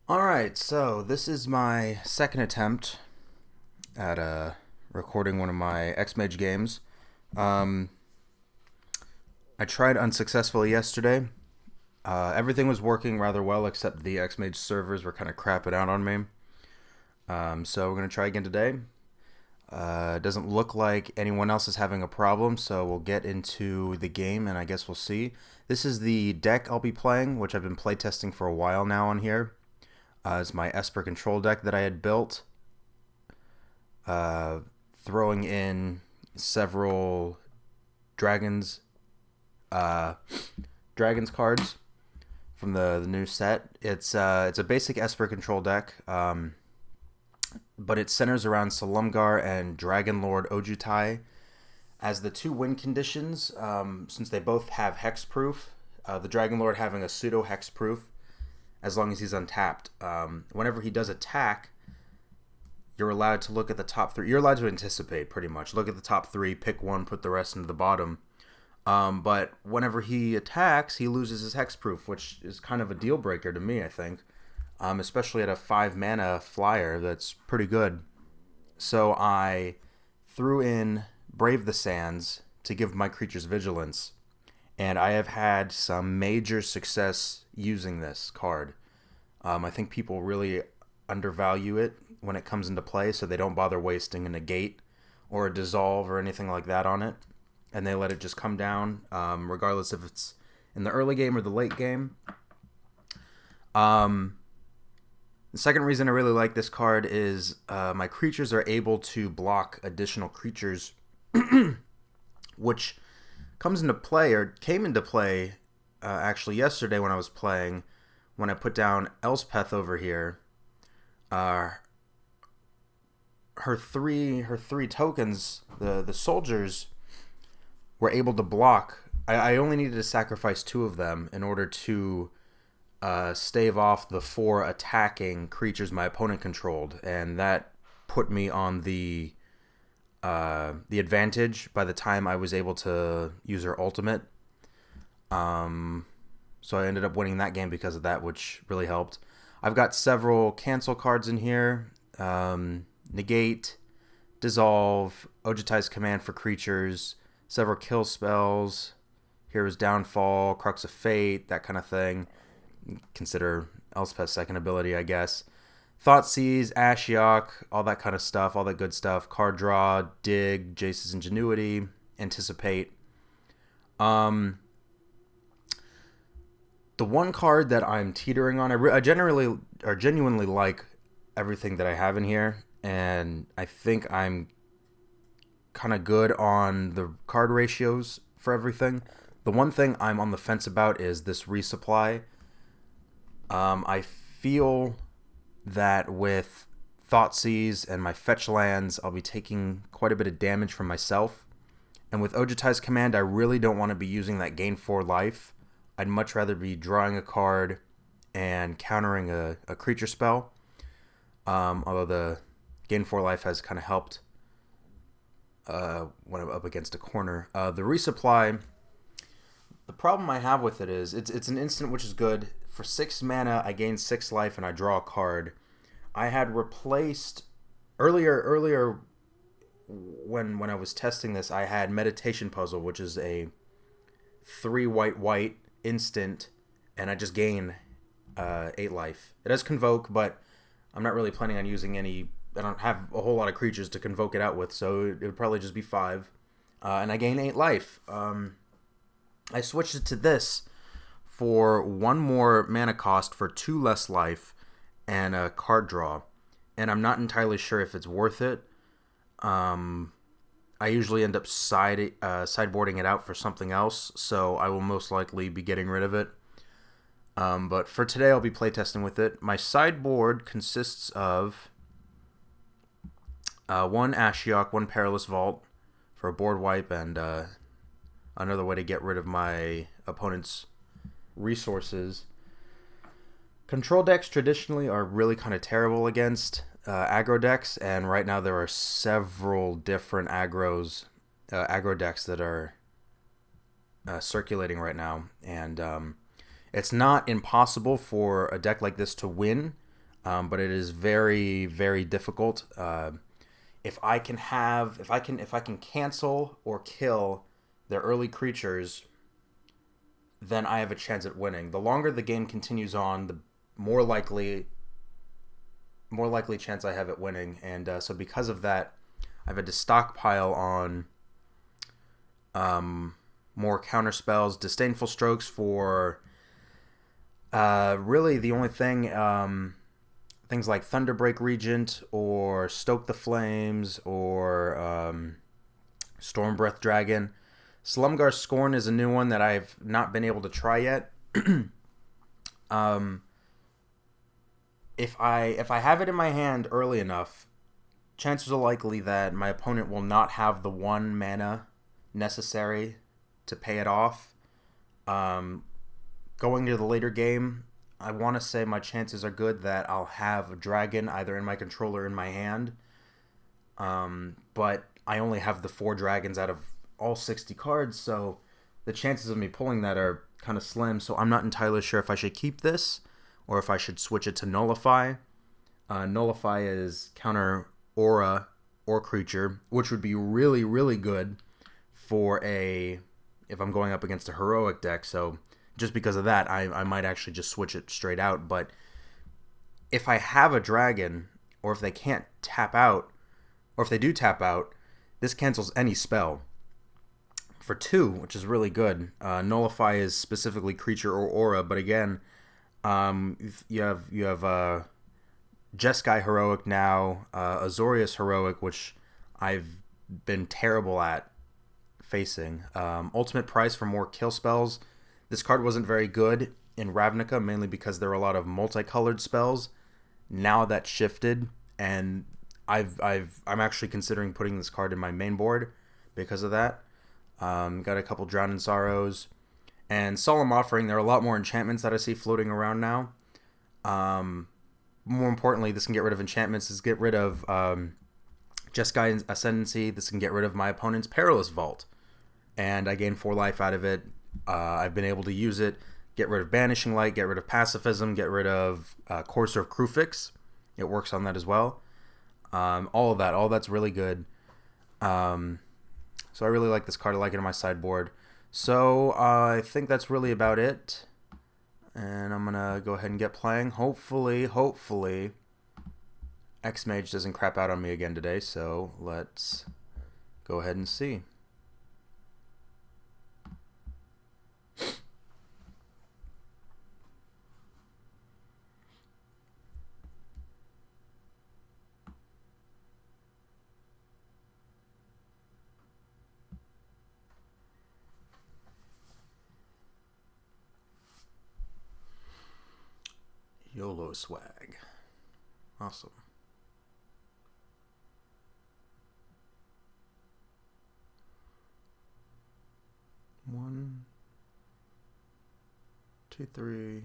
Alright, so this is my second attempt at recording one of my XMage games. Um, I tried unsuccessfully yesterday. Everything was working rather well except the XMage servers were kind of crapping out on me. So we're going to try again today. It doesn't look like anyone else is having a problem, so we'll get into the game and I guess we'll see. This is the deck I'll be playing, which I've been playtesting for a while now on here. It's my Esper control deck that I had built, throwing in several dragons, uh, dragons cards from the new set. It's a basic Esper control deck, but it centers around Salumgar and Dragon Lord Ojutai as the two win conditions. Since they both have hexproof, the Dragon Lord having a pseudo hexproof as long as he's untapped. Whenever he does attack, you're allowed to look at the top three. You're allowed to anticipate, pretty much. Look at the top three, pick one, put the rest into the bottom. But whenever he attacks, he loses his hexproof, which is kind of a deal breaker to me, I think. Especially at a 5 mana flyer, that's pretty good. So I threw in Brave the Sands to give my creatures vigilance. And I have had some major success using this card. I think people really undervalue it when it comes into play, so they don't bother wasting a negate or a dissolve or anything like that on it. And they let it just come down, regardless if it's in the early game or the late game. The second reason I really like this card is my creatures are able to block additional creatures, which comes into play, or came into play, actually yesterday when I was playing, when I put down Elspeth over here. Her three tokens, the soldiers, were able to block. I only needed to sacrifice 2 of them in order to stave off the 4 attacking creatures my opponent controlled, and that put me on the advantage by the time I was able to use her ultimate. So I ended up winning that game because of that, which really helped. I've got several cancel cards in here. Negate, Dissolve, Ojutai's Command for creatures, several kill spells, Hero's Downfall, Crux of Fate, that kind of thing. Consider Elspeth's second ability, I guess. Thoughtseize, Ashiok, all that kind of stuff, all that good stuff. Card draw, dig, Jace's Ingenuity, Anticipate. The one card that I'm teetering on, I genuinely like everything that I have in here, and I think I'm kind of good on the card ratios for everything. The one thing I'm on the fence about is this resupply. I feel that with Thoughtseize and my fetch lands, I'll be taking quite a bit of damage from myself. And with Ojutai's Command, I really don't want to be using that gain 4 life. I'd much rather be drawing a card and countering a creature spell. Although the gain 4 life has kind of helped when I'm up against a corner. The resupply, the problem I have with it is it's an instant, which is good. For 6 mana, I gain 6 life and I draw a card. I had replaced earlier when I was testing this, I had Meditation Puzzle, which is a 3 white instant, and I just gain 8 life. It has Convoke, but I'm not really planning on using any. I don't have a whole lot of creatures to convoke it out with, so it would probably just be 5. And I gain 8 life. I switched it to this for 1 more mana cost for 2 less life and a card draw. And I'm not entirely sure if it's worth it. I usually end up sideboarding it out for something else, so I will most likely be getting rid of it. But for today, I'll be playtesting with it. My sideboard consists of 1 Ashiok, 1 Perilous Vault for a board wipe, and another way to get rid of my opponent's resources. Control decks traditionally are really kind of terrible against aggro decks, and right now there are several different aggro decks that are circulating right now, and it's not impossible for a deck like this to win, but it is very, very difficult. If I can cancel or kill their early creatures, then I have a chance at winning. The longer the game continues on, the more likely chance I have at winning. And so because of that, I've had to stockpile on more counter spells, disdainful strokes for really the only thing, things like Thunderbreak Regent or Stoke the Flames or Stormbreath Dragon. Slumgar Scorn is a new one that I've not been able to try yet. If I have it in my hand early enough, chances are likely that my opponent will not have the 1 mana necessary to pay it off. Going to the later game, I want to say my chances are good that I'll have a dragon either in my control or in my hand. But I only have the 4 dragons out of all 60 cards, so the chances of me pulling that are kind of slim. So I'm not entirely sure if I should keep this or if I should switch it to Nullify. Nullify is counter aura or creature, which would be really, really good for if I'm going up against a heroic deck. So just because of that, I might actually just switch it straight out. But if I have a dragon, or if they can't tap out, or if they do tap out, this cancels any spell for 2, which is really good. Nullify is specifically creature or aura, but again, you have Jeskai Heroic now, Azorius Heroic, which I've been terrible at facing. Ultimate Price for more kill spells. This card wasn't very good in Ravnica, mainly because there were a lot of multicolored spells. Now that's shifted, and I'm actually considering putting this card in my main board because of that. Got a couple Drown in Sorrows. And Solemn Offering, there are a lot more enchantments that I see floating around now. More importantly, this can get rid of enchantments. This can get rid of Jeskai Ascendancy. This can get rid of my opponent's Perilous Vault. And I gain 4 life out of it. I've been able to use it. Get rid of Banishing Light, get rid of Pacifism, get rid of Courser of Krufix. It works on that as well. All that's really good. So I really like this card. I like it in my sideboard. So I think that's really about it. And I'm going to go ahead and get playing. Hopefully, XMage doesn't crap out on me again today. So let's go ahead and see. YOLO swag. Awesome. One, two, three,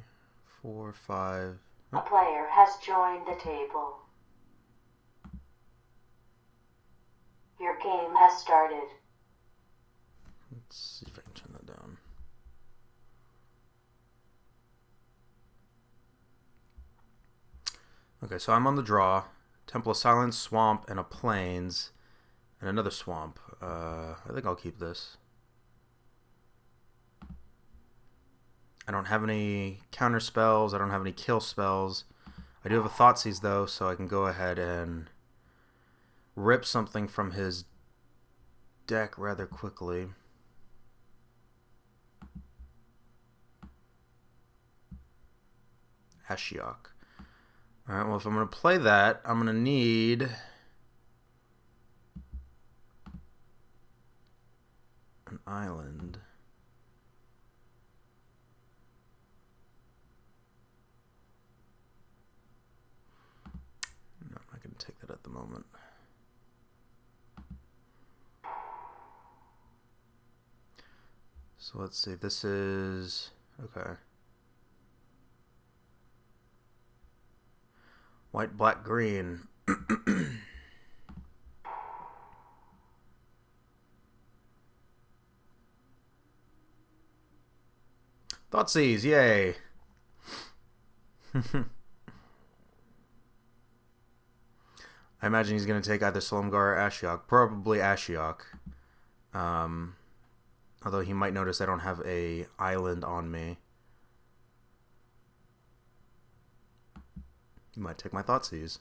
4, 5. A player has joined the table. Your game has started. Let's see if I can turn that down. Okay, so I'm on the draw. Temple of Silence, Swamp, and a Plains, and another Swamp. I think I'll keep this. I don't have any counter spells. I don't have any kill spells. I do have a Thoughtseize, though, so I can go ahead and rip something from his deck rather quickly. Ashiok. Alright, well, if I'm going to play that, I'm going to need an island. No, I'm not going to take that at the moment. So let's see, this is... okay. White, black, green. Thoughtseize, yay. I imagine he's going to take either Slumgar or Ashiok. Probably Ashiok. Although he might notice I don't have a island on me. He might take my Thoughtseize.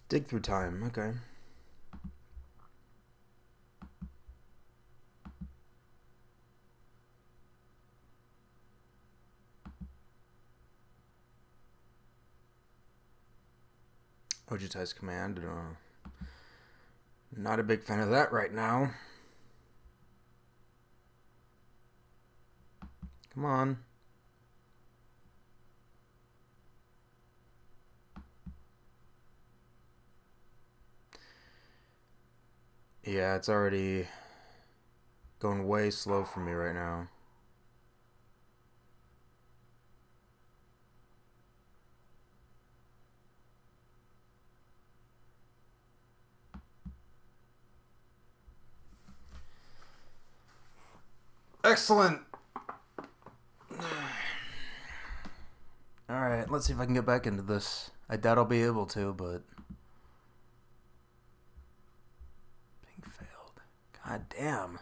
Dig through time, okay. Ojutai's command. Not a big fan of that right now. Come on. Yeah, it's already going way slow for me right now. Excellent! Alright, let's see if I can get back into this. I doubt I'll be able to, but... Being failed. God damn.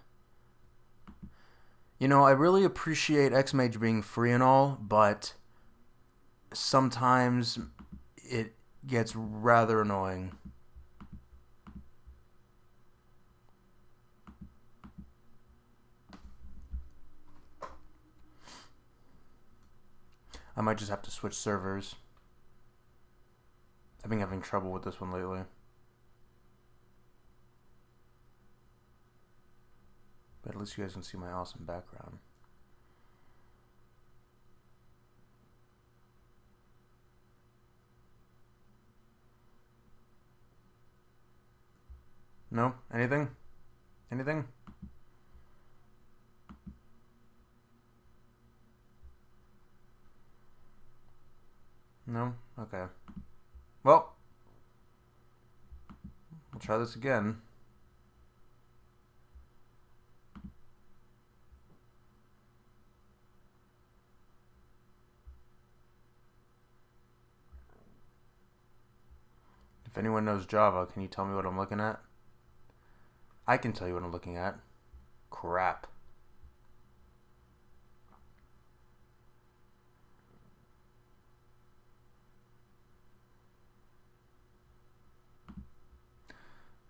You know, I really appreciate XMage being free and all, but sometimes it gets rather annoying. I might just have to switch servers. I've been having trouble with this one lately. But at least you guys can see my awesome background. No? Anything? Anything? No? Okay. Well, we'll try this again. If anyone knows Java, can you tell me what I'm looking at? I can tell you what I'm looking at. Crap.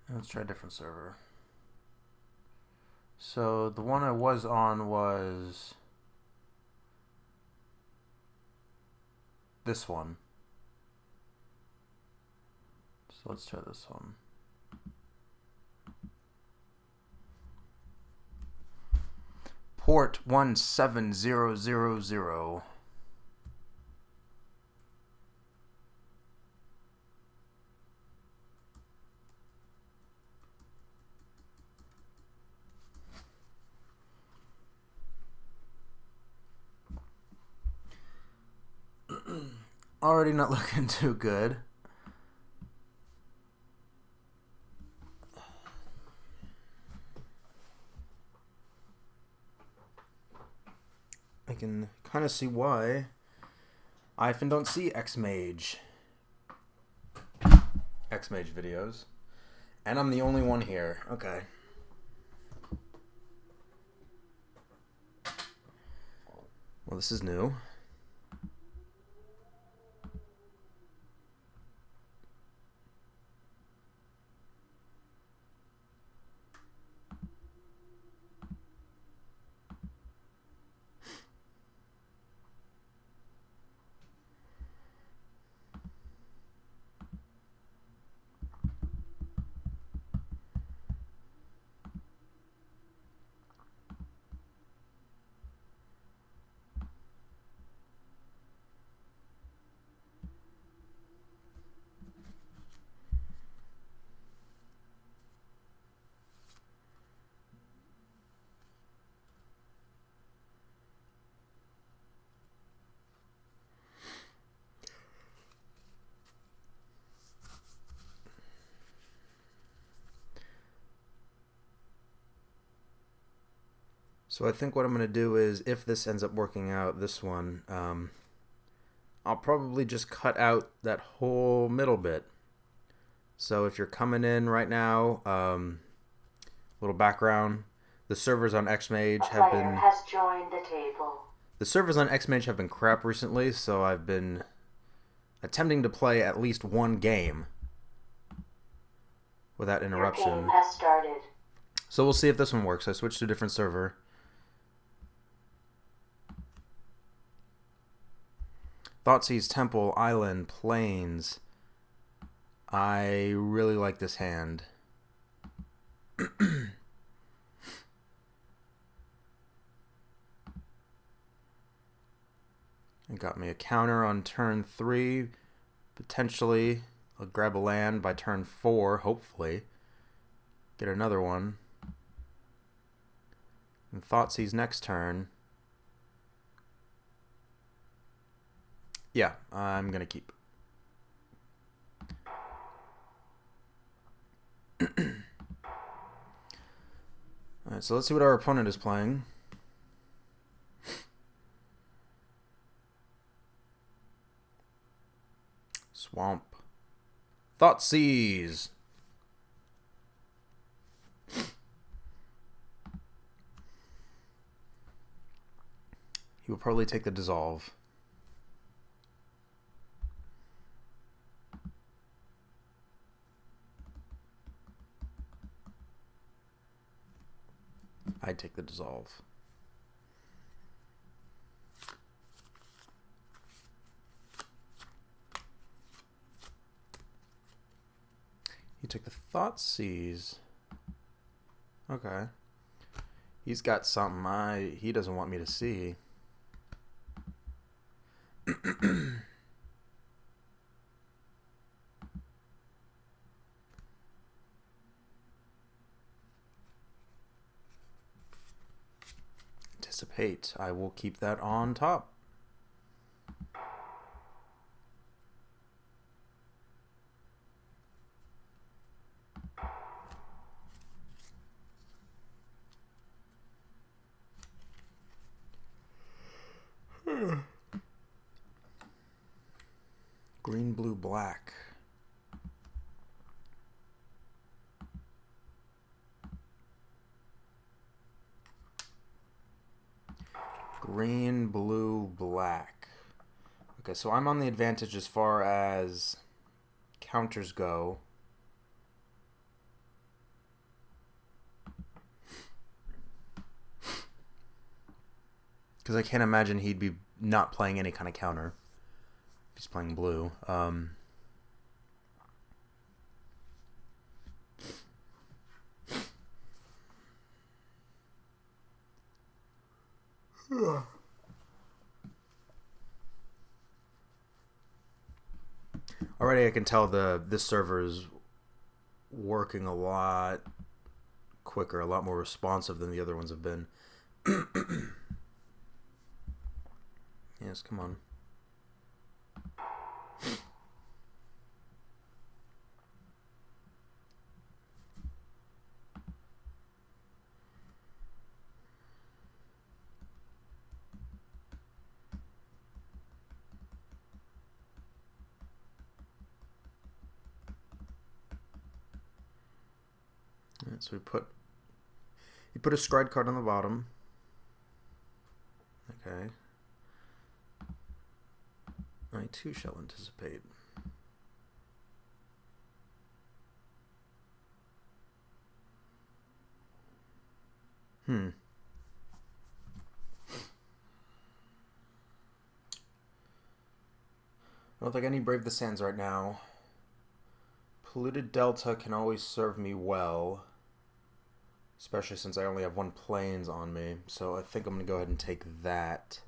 Let's try a different server. So the one I was on was this one. So let's try this one. Port 17000. Already not looking too good. I can kind of see why I often don't see XMage videos. And I'm the only one here. Okay. Well, this is new. So I think what I'm going to do is, if this ends up working out, this one, I'll probably just cut out that whole middle bit. So if you're coming in right now, little background, the servers on XMage have been... has joined the table. The servers on XMage have been crap recently, so I've been attempting to play at least one game without interruption. Your game has started. So we'll see if this one works. I switched to a different server. Thoughtseize, Temple, Island, Plains. I really like this hand. It got me a counter on turn 3. Potentially, I'll grab a land by turn 4, hopefully. Get another one. And Thoughtseize next turn. Yeah, I'm going to keep. Alright, so let's see what our opponent is playing. Swamp. Thoughtseize. He will probably take the dissolve. I'd take the dissolve. He took the Thoughtseize. Okay. He's got something he doesn't want me to see. Anticipate. I will keep that on top. Green, blue, black. Green, blue, black. Okay, so I'm on the advantage as far as counters go. Because I can't imagine he'd be not playing any kind of counter. If he's playing blue. Already I can tell this server is working a lot quicker, a lot more responsive than the other ones have been. Yes, come on. Alright, so he put a scryed card on the bottom. Okay. I too shall anticipate. I don't think I need Brave the Sands right now. Polluted Delta can always serve me well. Especially since I only have 1 plains on me. So I think I'm going to go ahead and take that.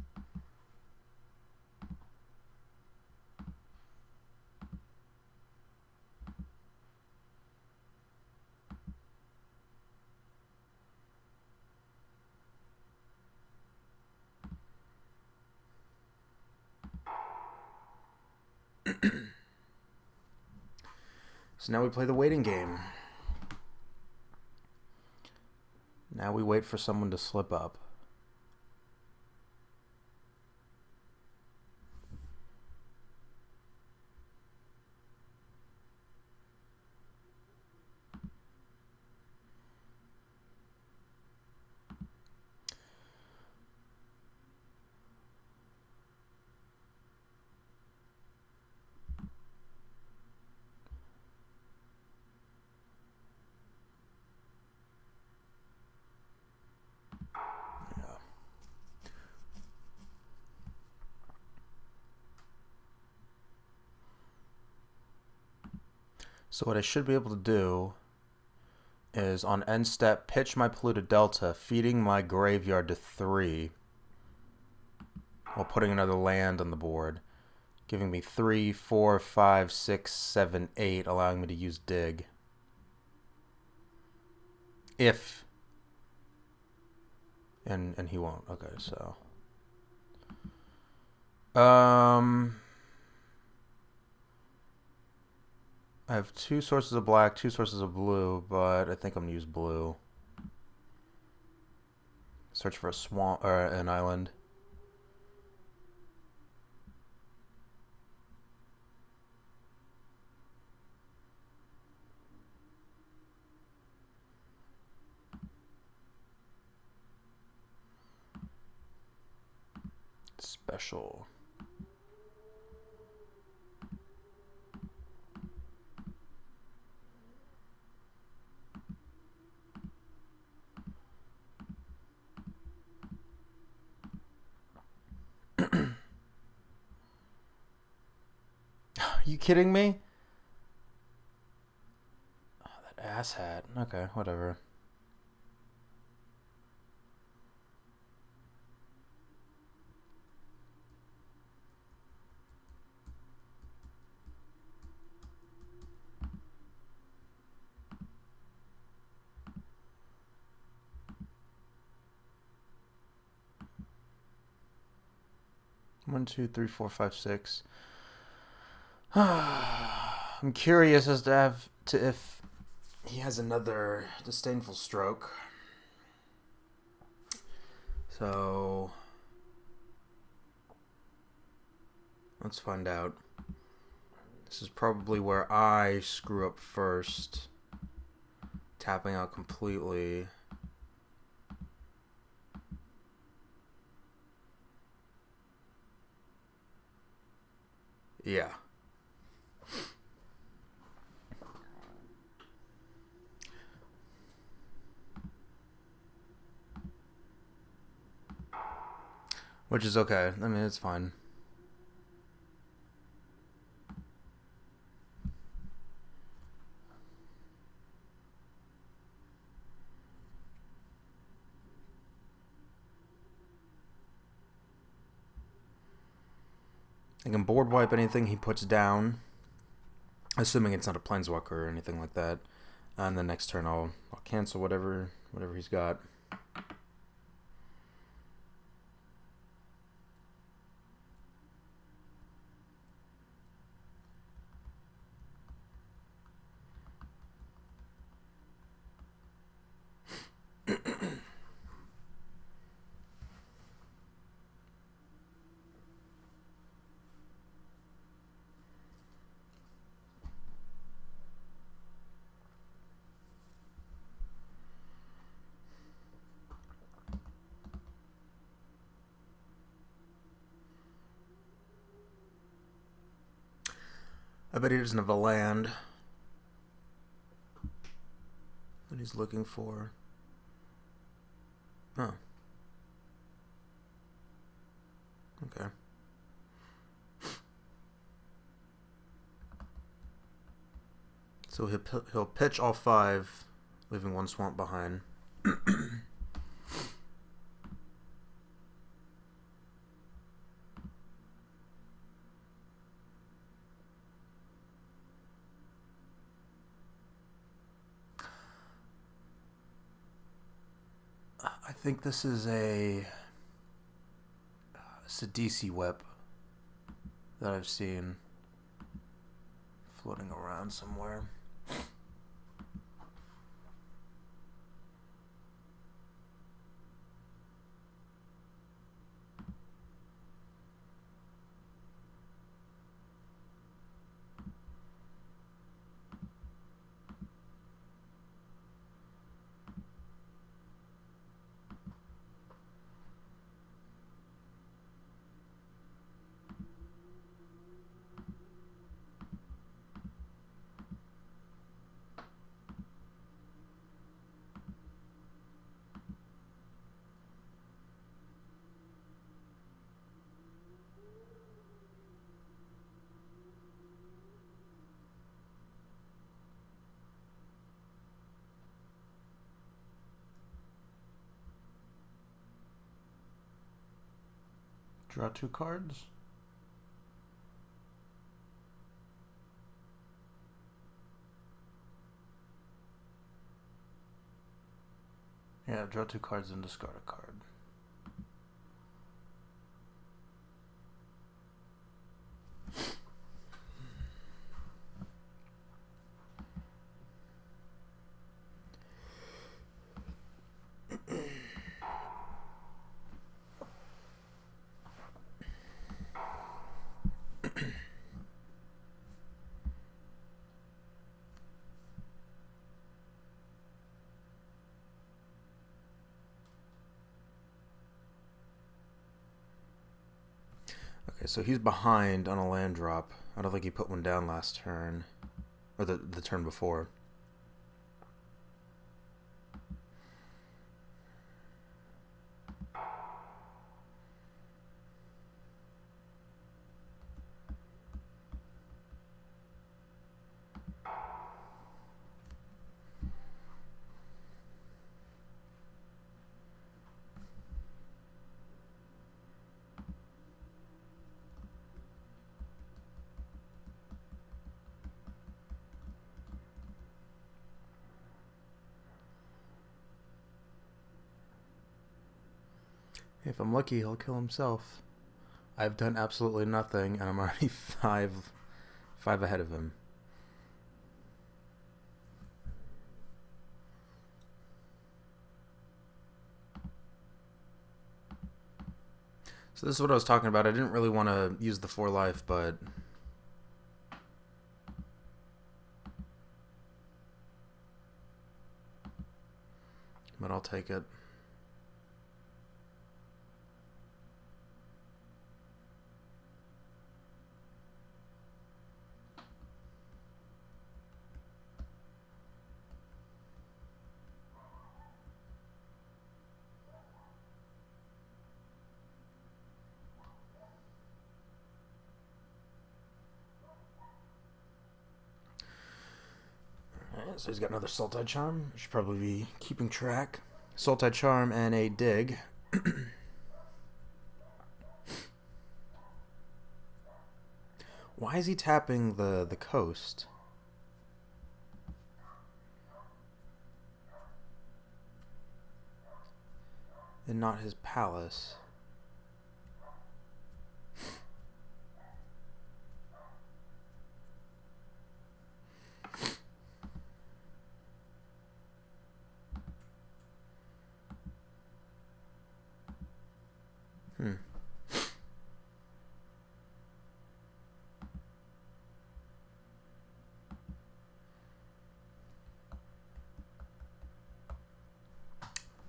So now we play the waiting game. Now we wait for someone to slip up. So what I should be able to do is on end step pitch my polluted delta, feeding my graveyard to 3 while putting another land on the board, giving me 3, 4, 5, 6, 7, 8, allowing me to use dig. If and he won't. Okay, so I have 2 sources of black, 2 sources of blue, but I think I'm gonna use blue. Search for a swamp or an island. Special. Are you kidding me? Oh, that asshat. Okay, whatever. One, two, three, four, five, six. I'm curious as to if he has another disdainful stroke. So let's find out. This is probably where I screw up first, tapping out completely. Yeah. Which is okay. I mean, it's fine. I can board wipe anything he puts down, assuming it's not a planeswalker or anything like that. And the next turn I'll cancel whatever he's got. I bet he doesn't have a land that he's looking for. Oh. Okay. So he'll pitch all 5, leaving 1 swamp behind. I think this is a DC whip that I've seen floating around somewhere. Draw 2 cards. Yeah, draw 2 cards and discard a card. Okay, so he's behind on a land drop. I don't think he put one down last turn. Or the turn before. If I'm lucky, he'll kill himself. I've done absolutely nothing, and I'm already five ahead of him. So this is what I was talking about. I didn't really want to use the 4 life, but I'll take it. Alright, so he's got another Sultai Charm. Should probably be keeping track. Sultai Charm and a Dig. Why is he tapping the coast? And not his palace.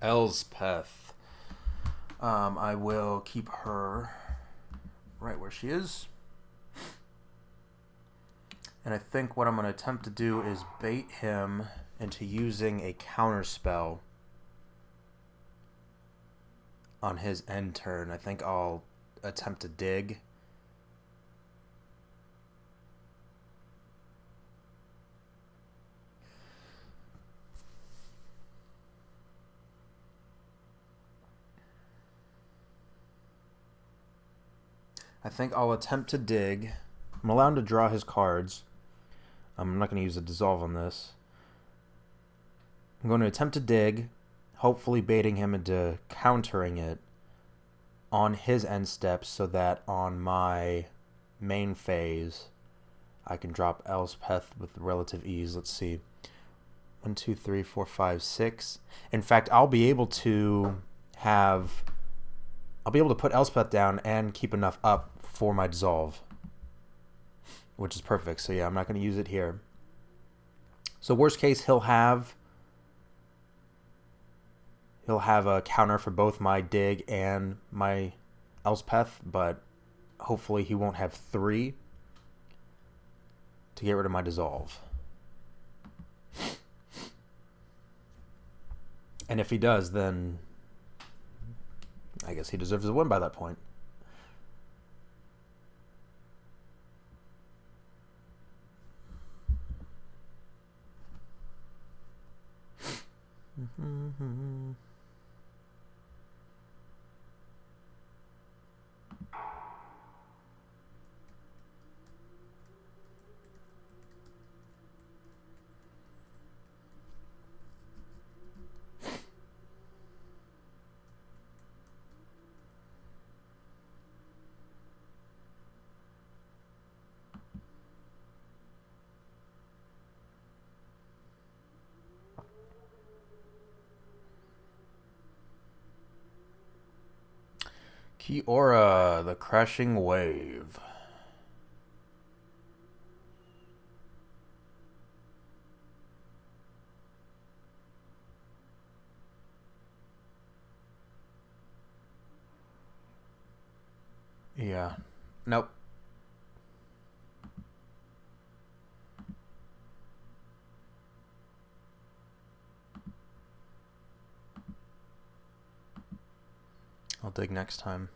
Elspeth. I will keep her right where she is. And I think what I'm going to attempt to do is bait him into using a counter spell on his end turn. I think I'll attempt to dig. I'm allowed him to draw his cards. I'm not going to use a dissolve on this. I'm going to attempt to dig, hopefully baiting him into countering it on his end steps so that on my main phase I can drop Elspeth with relative ease. Let's see. 1, 2, 3, 4, 5, 6. In fact, I'll be able to put Elspeth down and keep enough up for my dissolve, which is perfect. So yeah, I'm not going to use it here. So worst case, he'll have a counter for both my dig and my Elspeth, but hopefully he won't have 3 to get rid of my dissolve. And if he does, then I guess he deserves a win by that point. Kiora, the crashing wave. Yeah. Nope. I'll dig next time.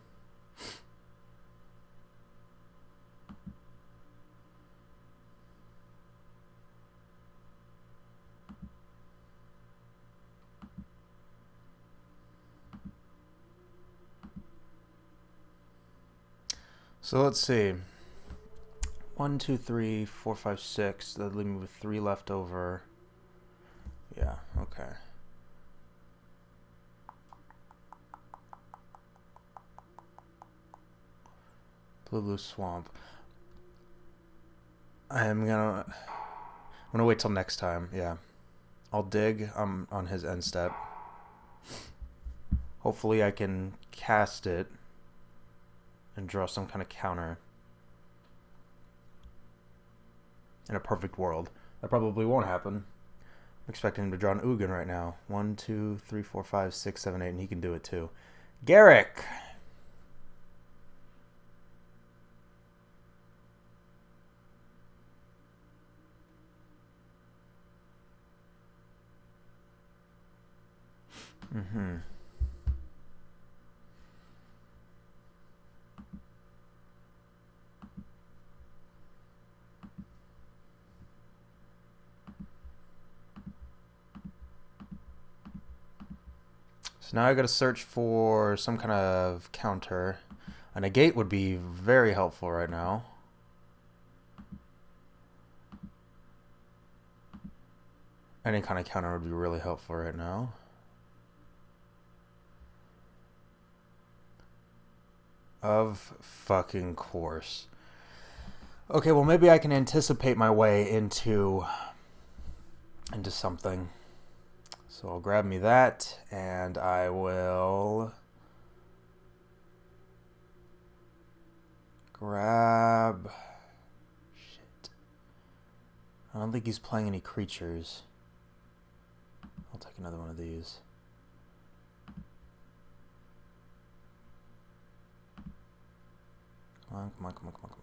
So let's see. 1, 2, 3, 4, 5, 6. That'll leave me with 3 left over. Yeah, okay. Blue Swamp. I'm gonna wait till next time. Yeah, I'll dig on his end step. Hopefully, I can cast it and draw some kind of counter. In a perfect world, that probably won't happen. I'm expecting him to draw an Ugin right now. 1, 2, 3, 4, 5, 6, 7, 8, and he can do it too. Garrick. Mm-hmm. So now I gotta search for some kind of counter. A negate would be very helpful right now. Any kind of counter would be really helpful right now. Of fucking course. Okay, well maybe I can anticipate my way into something. So I'll grab me that, and I will grab... Shit. I don't think he's playing any creatures. I'll take another one of these. Come on, come on, come on, come on, come on.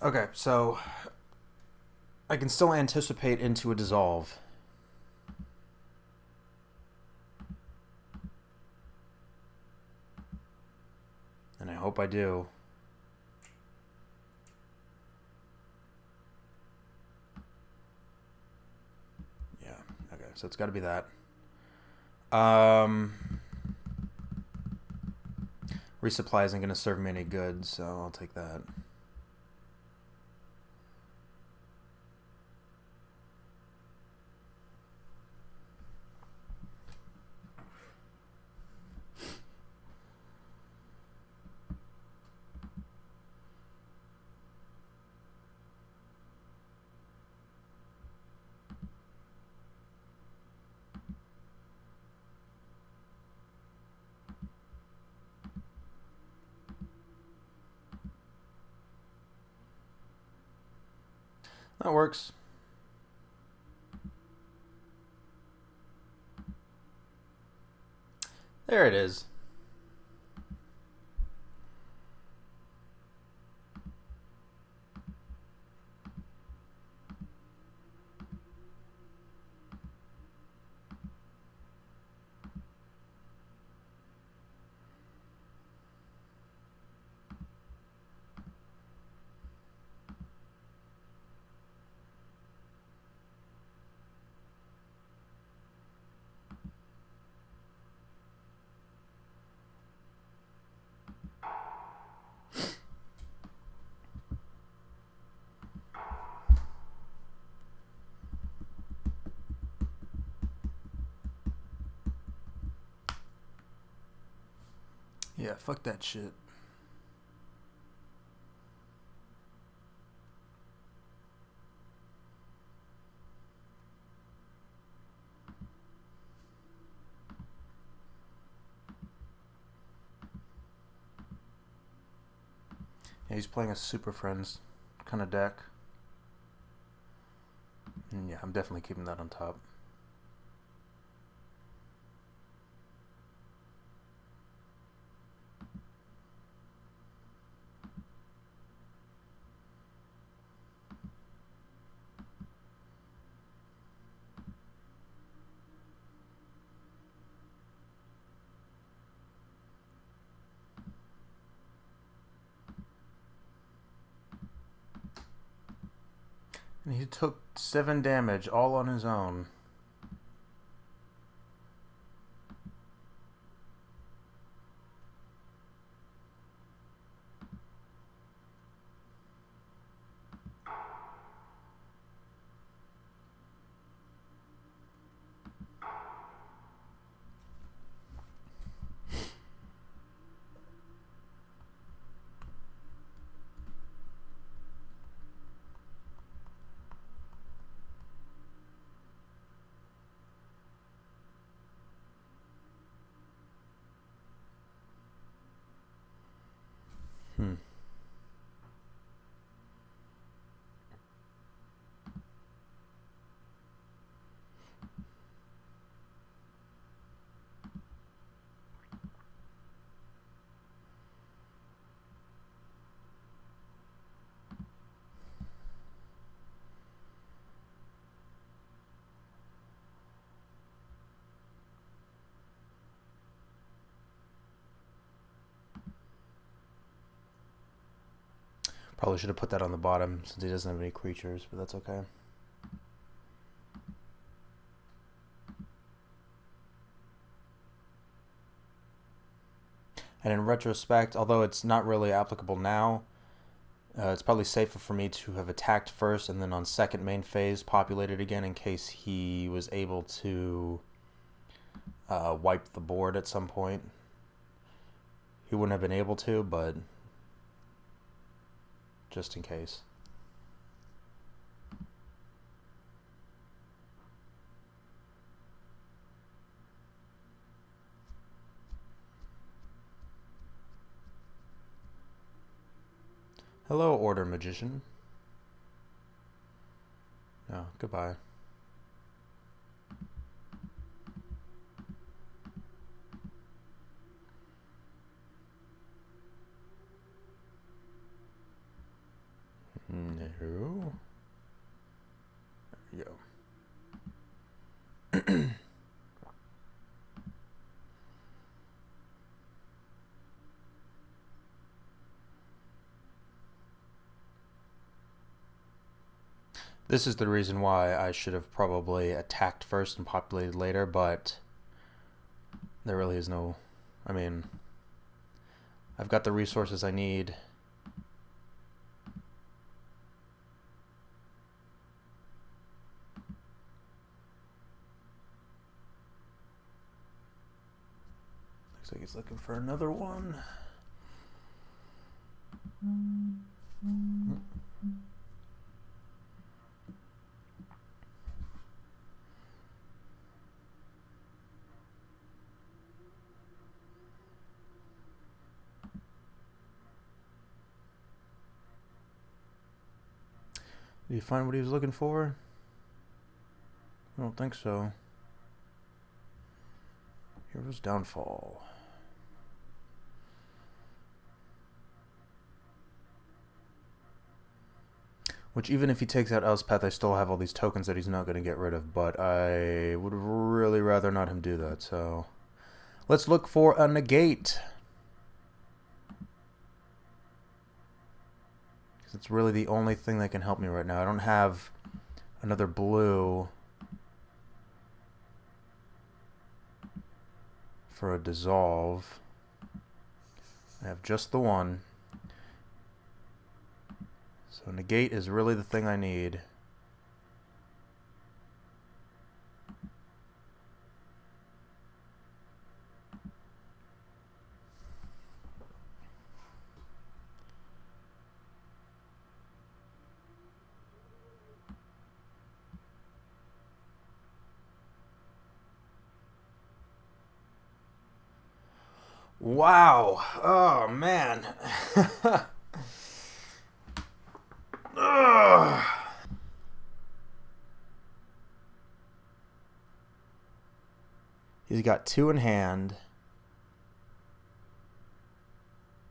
Okay, so I can still anticipate into a dissolve. And I hope I do. Yeah, okay, so it's got to be that. Resupply isn't going to serve me any good, so I'll take that. That works. There it is. Yeah, fuck that shit. Yeah, he's playing a Super Friends kind of deck. And yeah, I'm definitely keeping that on top. And he took 7 damage all on his own. Hmm. Probably should have put that on the bottom since he doesn't have any creatures, but that's okay. And in retrospect, although it's not really applicable now, it's probably safer for me to have attacked first and then on second main phase populated again in case he was able to wipe the board at some point. He wouldn't have been able to, but just in case. Hello, Order Magician. No, goodbye. No. There we go. This is the reason why I should have probably attacked first and populated later, but there really is no... I mean, I've got the resources I need. Looks like he's looking for another one. Did he find what he was looking for? I don't think so. Hero's Downfall. Which, even if he takes out Elspeth, I still have all these tokens that he's not going to get rid of, but I would really rather not him do that, so... Let's look for a negate. Because it's really the only thing that can help me right now. I don't have another blue for a dissolve. I have just the one. So negate is really the thing I need. Wow. Oh, man. He's got 2 in hand.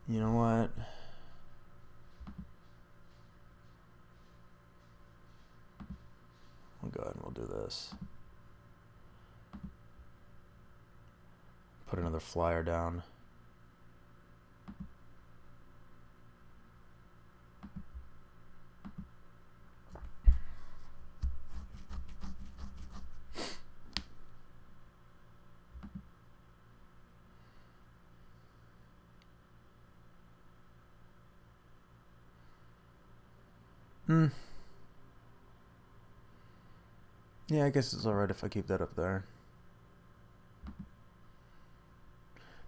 You know what? We'll go ahead and we'll do this. Put another flyer down. Yeah, I guess it's alright if I keep that up there.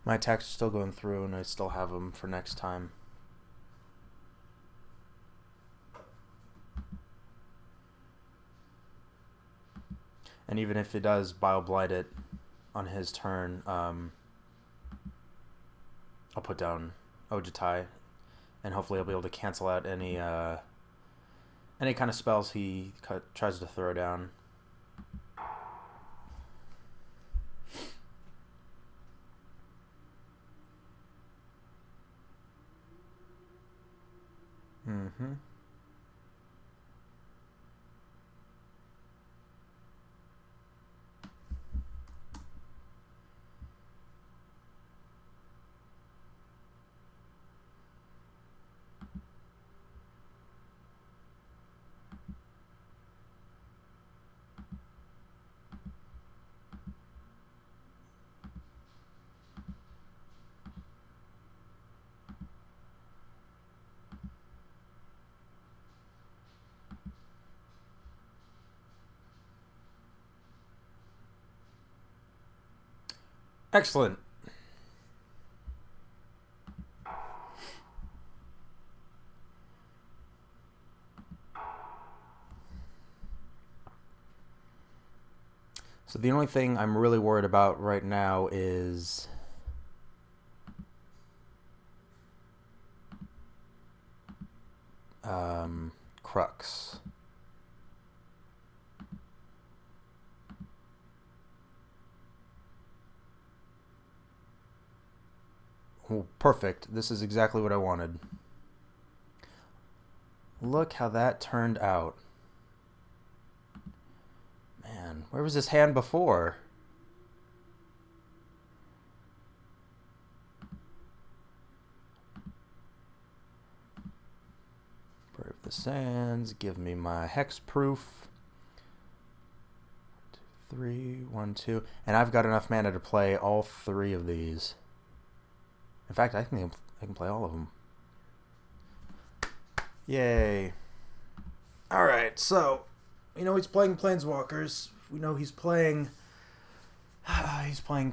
My attacks are still going through, and I still have them for next time. And even if it does Bile-Blight it on his turn, I'll put down Ojitai, and hopefully I'll be able to cancel out any kind of spells he tries to throw down. Excellent. So the only thing I'm really worried about right now is Crux. Oh, perfect. This is exactly what I wanted. Look how that turned out. Man, where was this hand before? Brave the Sands. Give me my hexproof. 3, 1, 2. And I've got enough mana to play all 3 of these. In fact, I think I can play all of them. Yay. Alright, so we know he's playing Planeswalkers. We know he's playing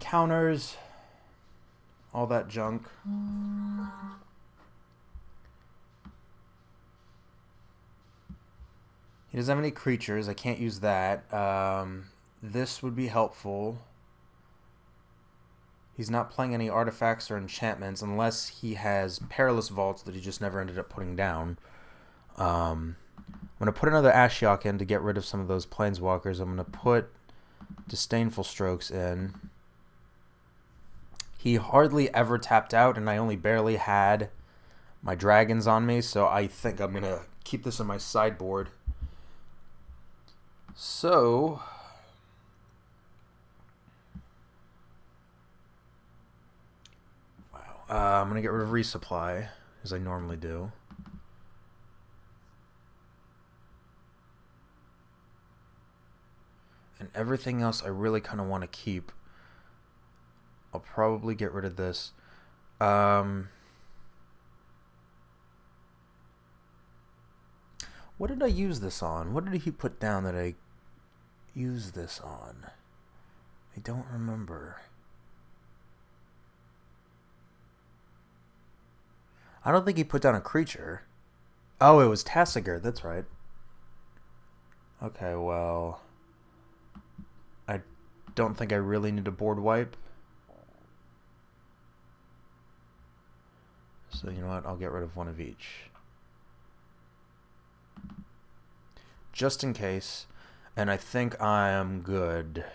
counters. All that junk. He doesn't have any creatures. I can't use that. This would be helpful. He's not playing any artifacts or enchantments unless he has Perilous Vaults that he just never ended up putting down. I'm going to put another Ashiok in to get rid of some of those Planeswalkers. I'm going to put Disdainful Strokes in. He hardly ever tapped out, and I only barely had my dragons on me, so I think I'm going to keep this in my sideboard. So I'm going to get rid of Resupply, as I normally do. And everything else I really kind of want to keep. I'll probably get rid of this. What did I use this on? What did he put down that I used this on? I don't remember. I don't think he put down a creature. Oh, it was Tassiger. That's right. Okay, well, I don't think I really need a board wipe. So you know what? I'll get rid of one of each. Just in case. And I think I am good.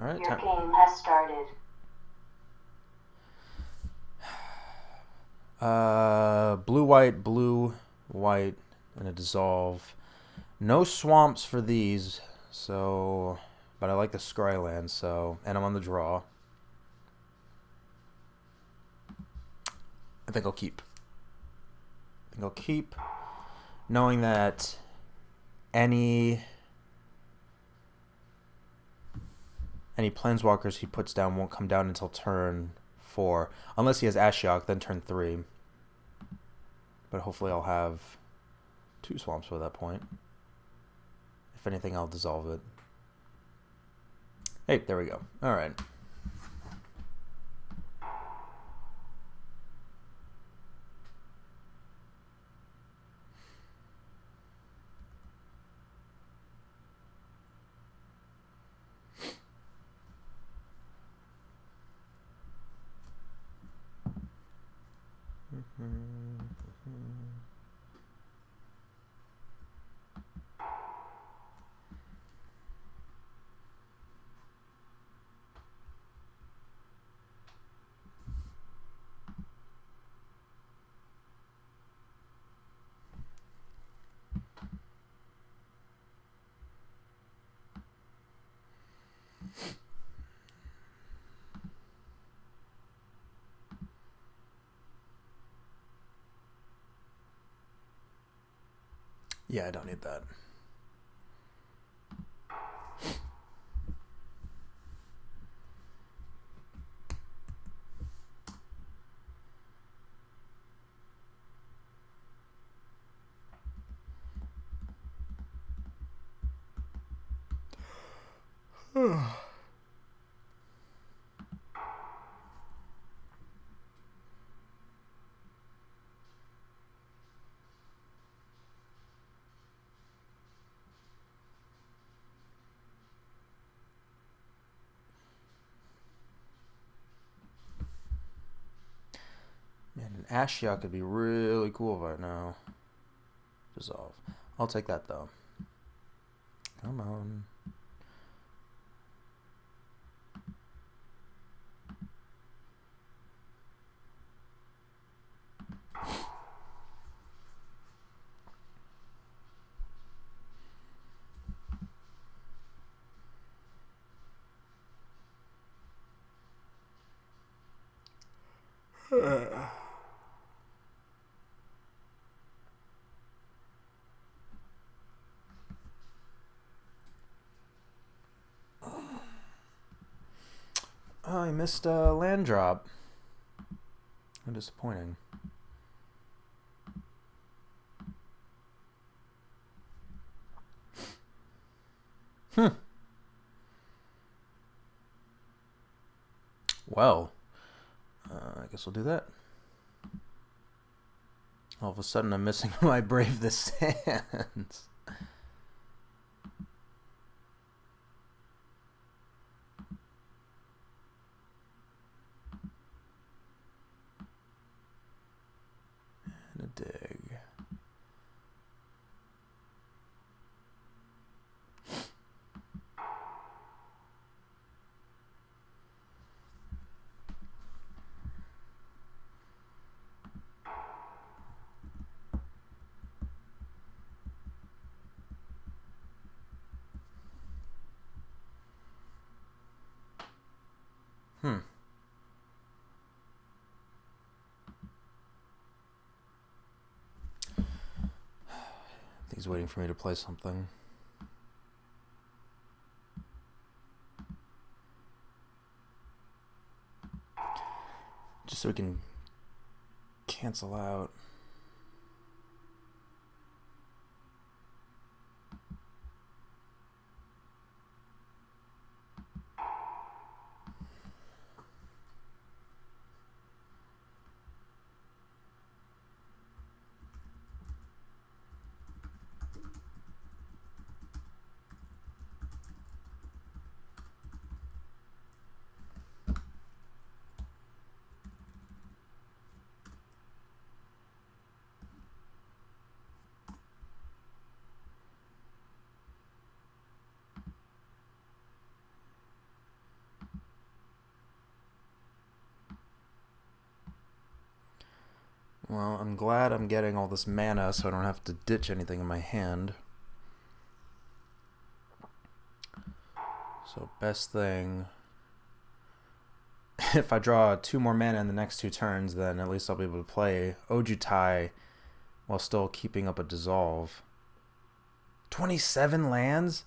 All right. Your game has started. Blue, white, and a dissolve. No swamps for these, so... But I like the Scryland, so... And I'm on the draw. I think I'll keep. Knowing that any Planeswalkers he puts down won't come down until turn 4. Unless he has Ashiok, then turn 3. But hopefully I'll have 2 swamps by that point. If anything, I'll dissolve it. Hey, there we go. Alright. Yeah, I don't need that. Man, an Ashiok could be really cool right now. Dissolve. I'll take that, though. Come on. Oh, I missed a land drop. How disappointing. Well, I guess we'll do that. All of a sudden, I'm missing my Brave the Sands. And a dig. He's waiting for me to play something. Just so we can cancel out. Well, I'm glad I'm getting all this mana so I don't have to ditch anything in my hand. So best thing... if I draw 2 more mana in the next 2 turns, then at least I'll be able to play Ojutai while still keeping up a dissolve. 27 lands?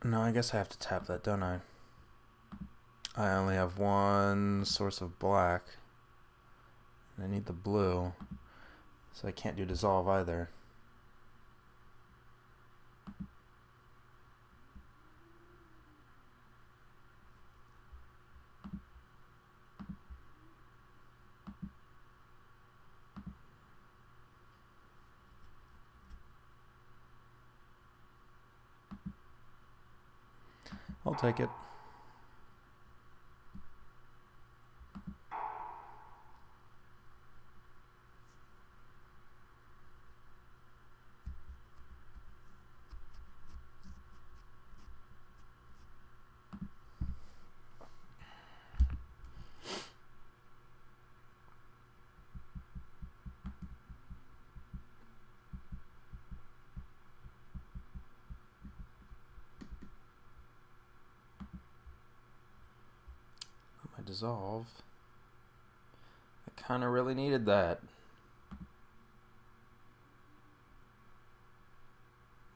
No, I guess I have to tap that, don't I? I only have 1 source of black. And I need the blue. So I can't do dissolve either. I'll take it. My dissolve. I kind of really needed that.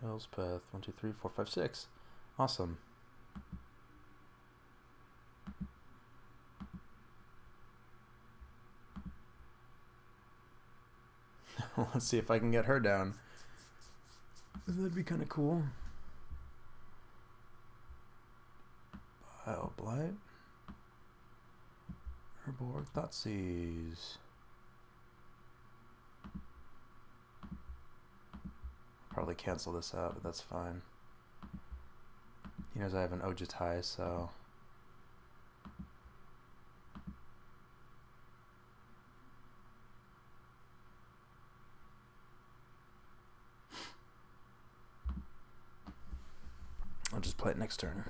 Elspeth, 1, 2, 3, 4, 5, 6. Awesome. Let's see if I can get her down. That'd be kind of cool. Blight. Herborg, Thoughtseize. Probably cancel this out, but that's fine. He knows I have an Ojutai, so... I'll just play it next turn.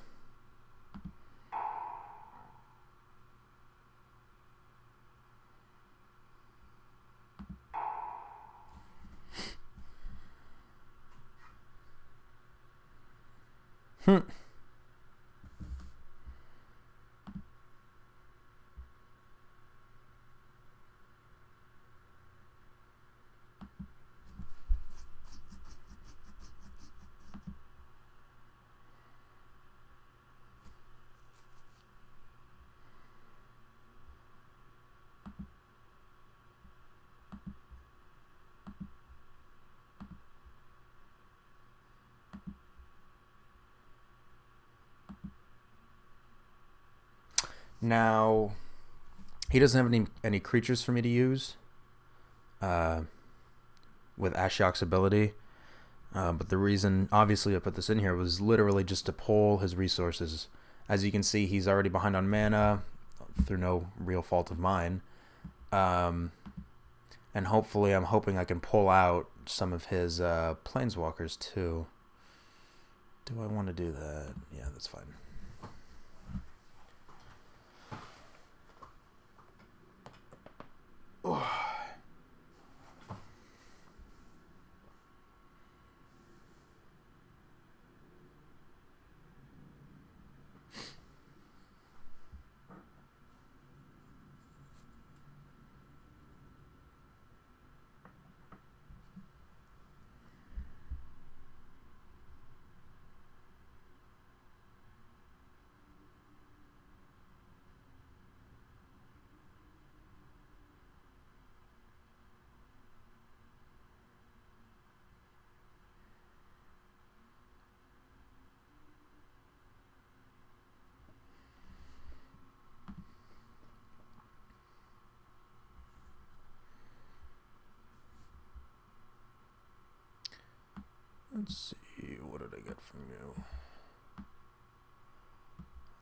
Now, he doesn't have any creatures for me to use with Ashiok's ability. But the reason, obviously, I put this in here was literally just to pull his resources. As you can see, he's already behind on mana through no real fault of mine. And hopefully, I'm hoping I can pull out some of his planeswalkers too. Do I want to do that? Yeah, that's fine. Let's see, what did I get from you?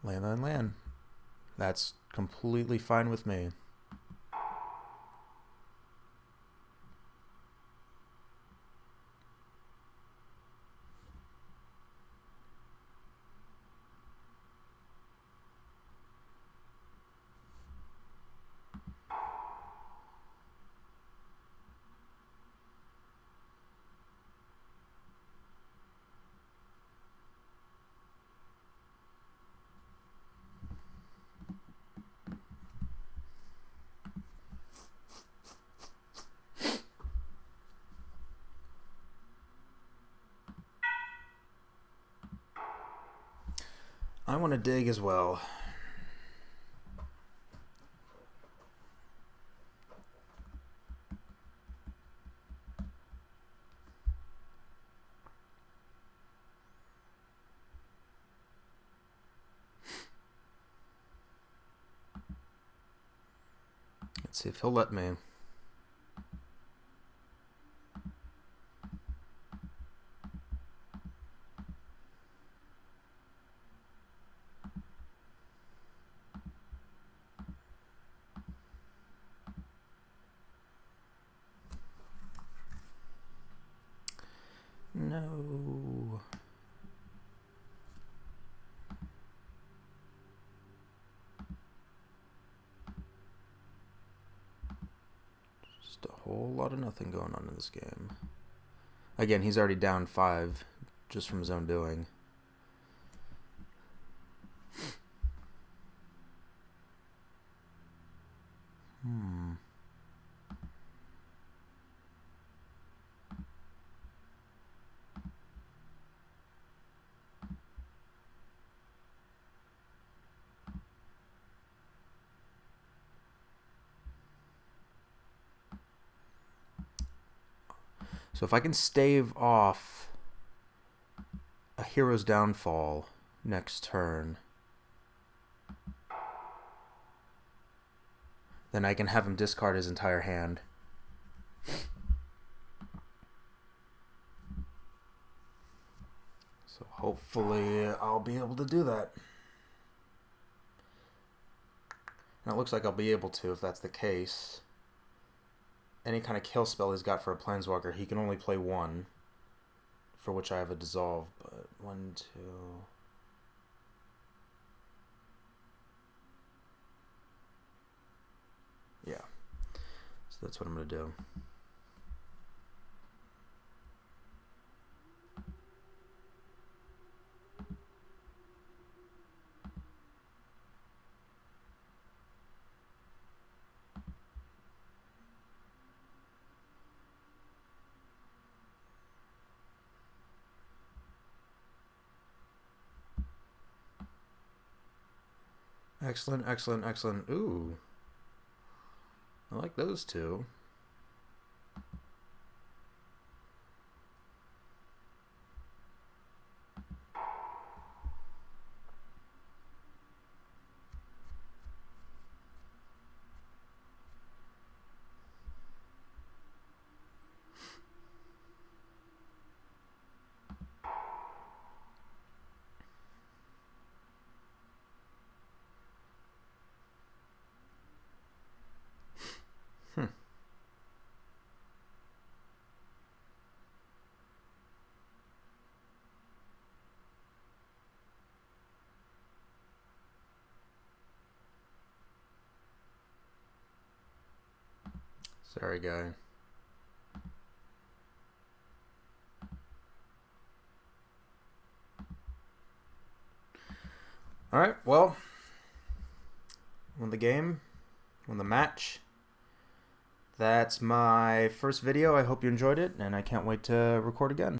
Land. That's completely fine with me. I want to dig as well. Let's see if he'll let me. No. Just a whole lot of nothing going on in this game. Again, he's already down 5 just from his own doing. So if I can stave off a hero's downfall next turn, then I can have him discard his entire hand. So hopefully I'll be able to do that. And it looks like I'll be able to if that's the case. Any kind of kill spell he's got for a Planeswalker, he can only play 1, for which I have a Dissolve, but 1, 2... Yeah. So that's what I'm going to do. Excellent. Ooh. I like those two. Sorry, guy. Alright, well, won the game, won the match. That's my first video. I hope you enjoyed it, and I can't wait to record again.